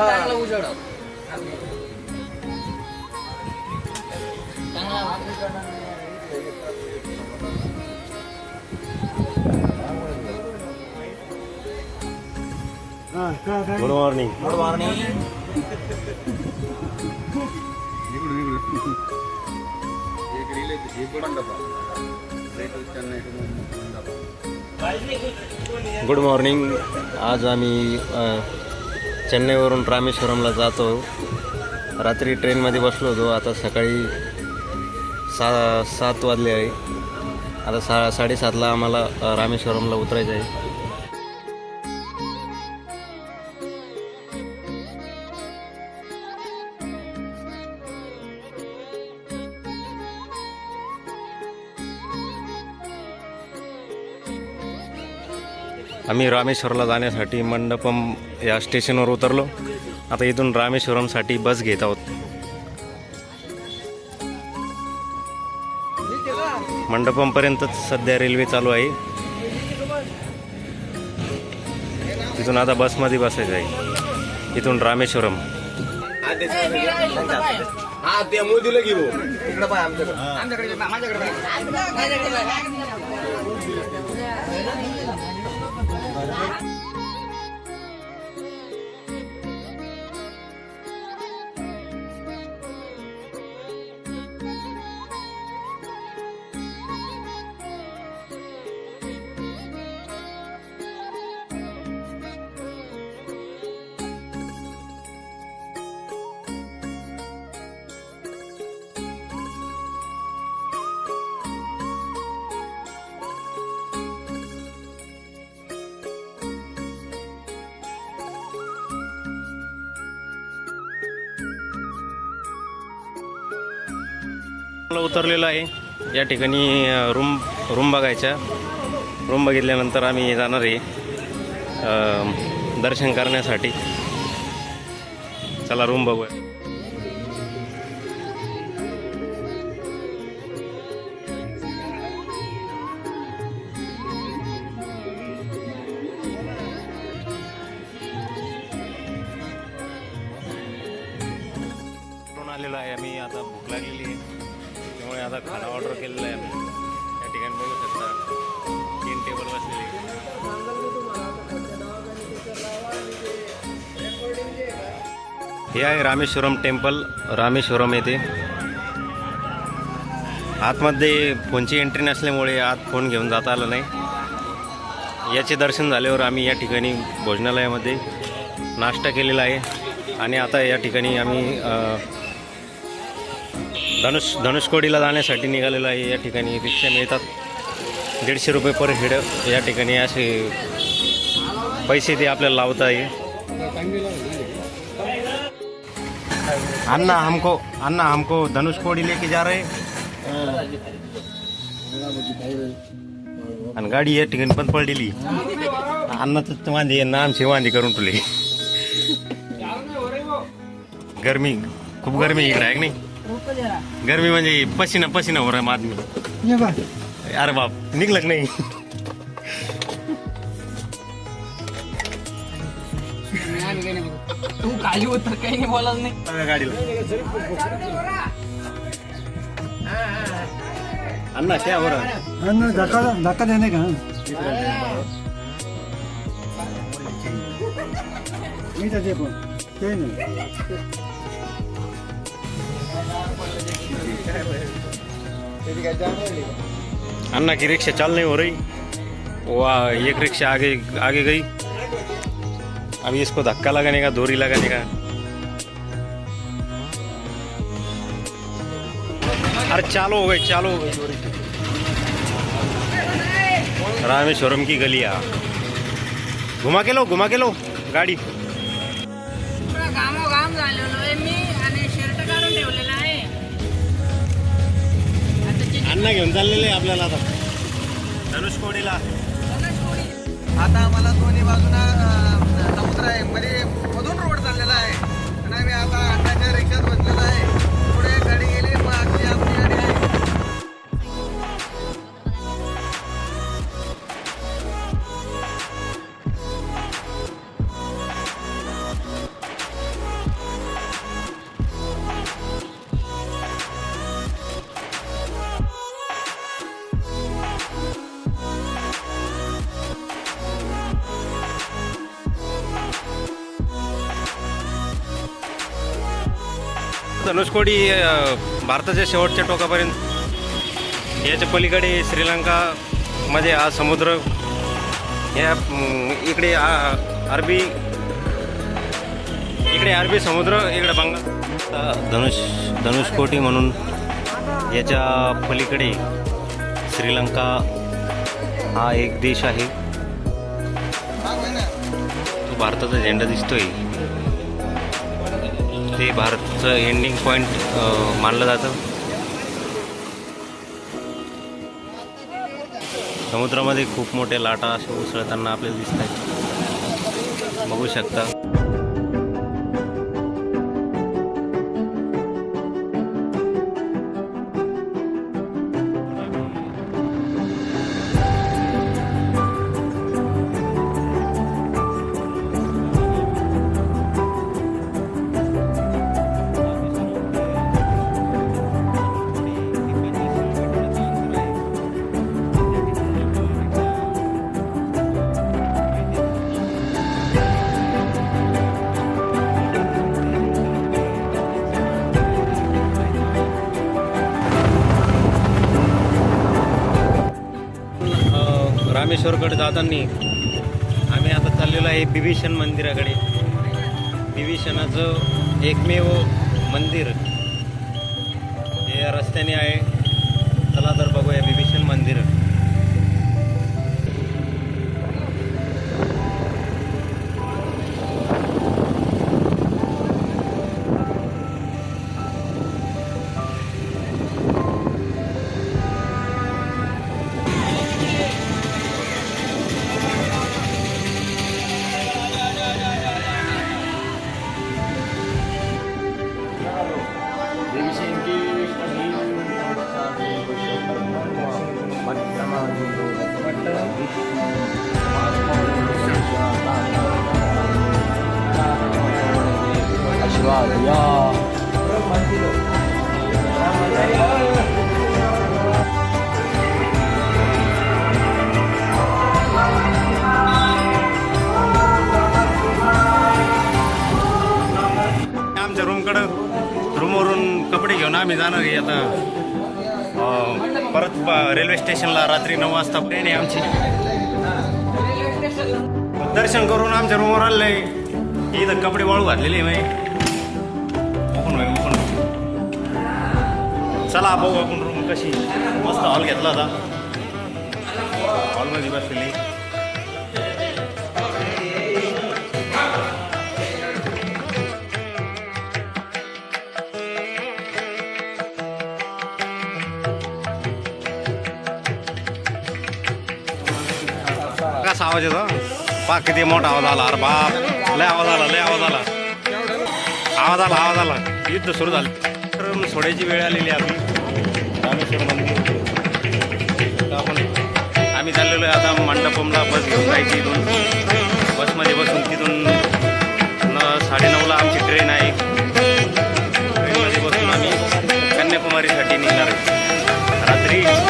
चांगला उजेड good morning. Good morning. Good morning. आज आम्ही चेन्नईवरून रामेश्वरमला जातो. रात्री ट्रेनमध्ये बसलो होतो. आता सकाळी 7 वाजले आहे. आता 7:30ला आम्हाला रामेश्वरमला उतरायचं आहे. आम्ही रामेश्वरला जाण्यासाठी मंडपम या स्टेशनवर उतरलो. आता इथून रामेश्वरमसाठी बस घेत आहोत. मंडपमपर्यंतच सध्या रेल्वे चालू आहे. तिथून आता बसमध्ये बसायचं आहे. इथून रामेश्वरम. हा ते मोदीला घेऊ इकडे पाय आमच्याकडे माझ्याकडे उतरलेलो आहे. या ठिकाणी रूम बघायच्या. रूम बघितल्यानंतर आम्ही जाणार आहे दर्शन करण्यासाठी. चला रूम बघूया. आलेलो आहे आम्ही. आता भूक लागलेली आहे त्यामुळे आता खाना ऑर्डर केलेला आहे आम्ही. या ठिकाणी बघू शकता 3 टेबल बसलेले. हे आहे रामेश्वरम टेम्पल. रामेश्वरम येथे आतमध्ये फोनची एंट्री नसल्यामुळे आत फोन घेऊन जाता आलं नाही. याचे दर्शन झाल्यावर आम्ही या ठिकाणी भोजनालयामध्ये नाश्ता केलेला आहे. आणि आता या ठिकाणी आम्ही धनुष्कोडीला जाण्यासाठी निघालेलो आहे. या ठिकाणी रिक्षा मिळतात 150 रुपये पर हेड. या ठिकाणी असे पैसे ते आपल्याला लावता आहे. अन्ना हमको धनुष्कोडी लेके जा रहे. आणि गाडी या ठिकाणी पण पडलेली. अन्नाच वांदे आमचे वांदे करून तुले. गरमी खूप गरमी इकडे आहे की नाही. गरमी म्हणजे पसीना हो रहा आदमी. अरे बाप निघलक नाही. तू खाली उतर काही नाही बोलायला नाही गाडीला. अन्ना क्या हो रहा. धक्का देने का अन्ना की रिक्शा चल नहीं हो रही. वाह एक रिक्शा आगे गई. अभी इसको धक्का लगाने का, दोरी लगाने का. अरे चालू हो गई दोरी. रामेश्वरम की गलियां घुमा के लो गाडी. घामोघाम झालेलो आहे मी आणि शर्ट काढून ठेवलेला आहे. अण्णा घेऊन चाललेले आपल्याला आता धनुष्कोडीला. आता आम्हाला दोन्ही बाजूला समुद्र आहे. मध्ये मधून रोड चाललेला आहे आणि आम्ही आता अण्णाच्या रिक्षात बसलेलो आहे. पुढे गाडी गेली मग आपली गाडी आहे. धनुषकोडी भारताच्या शेवटच्या टोकापर्यंत, याच्या पलीकडे श्रीलंका मध्ये हा समुद्र, या इकडे अरबी समुद्र, इकडे बंगाल. धनुषकोटी म्हणून याच्या पलीकडे श्रीलंका हा एक देश आहे. तो भारताचा झेंडा दिसतोय, ते भारताचं एंडिंग पॉईंट मानलं जातं. समुद्रामध्ये खूप मोठ्या लाटा अशा उसळताना आपल्याला दिसत आहेत, बघू शकता. रामेश्वरकडे जाताना आम्ही आता चाललेलो आहे बिभीषण मंदिराकडे. बिभीषणाचं एकमेव मंदिर हे या रस्त्याने आहे. चला तर बघूया बिभीषण मंदिर. आमच्या रूमवरून कपडे घेऊन आम्ही जाणार आहे आता परत रेल्वे स्टेशनला. रात्री 9 वाजता ट्रेन आहे आमची. दर्शन करून आमच्या रूमवर आलेलं आहे. इथं कपडे वाळू घातलेले आहे. चला बघू आपण रूम कशी. मस्त हॉल घेतला होता, हॉलमध्ये बसलेली. कसा आवाज येतो पा, किती मोठा आवाज आला. अरे बाप, लय आवाज आला. आवाज आला. युद्ध सुरू झालं. तर सोडायची वेळ आलेली आहे आपली रामेश्वर मंदिर. आम्ही चाललेलो आहे आता मंडपमला. बस घेऊन जायची. इथून बसमध्ये बसून तिथून 9:30ला आमची ट्रेन आहे. ट्रेनमध्ये बसून आम्ही कन्याकुमारीसाठी निघणार आहे रात्री.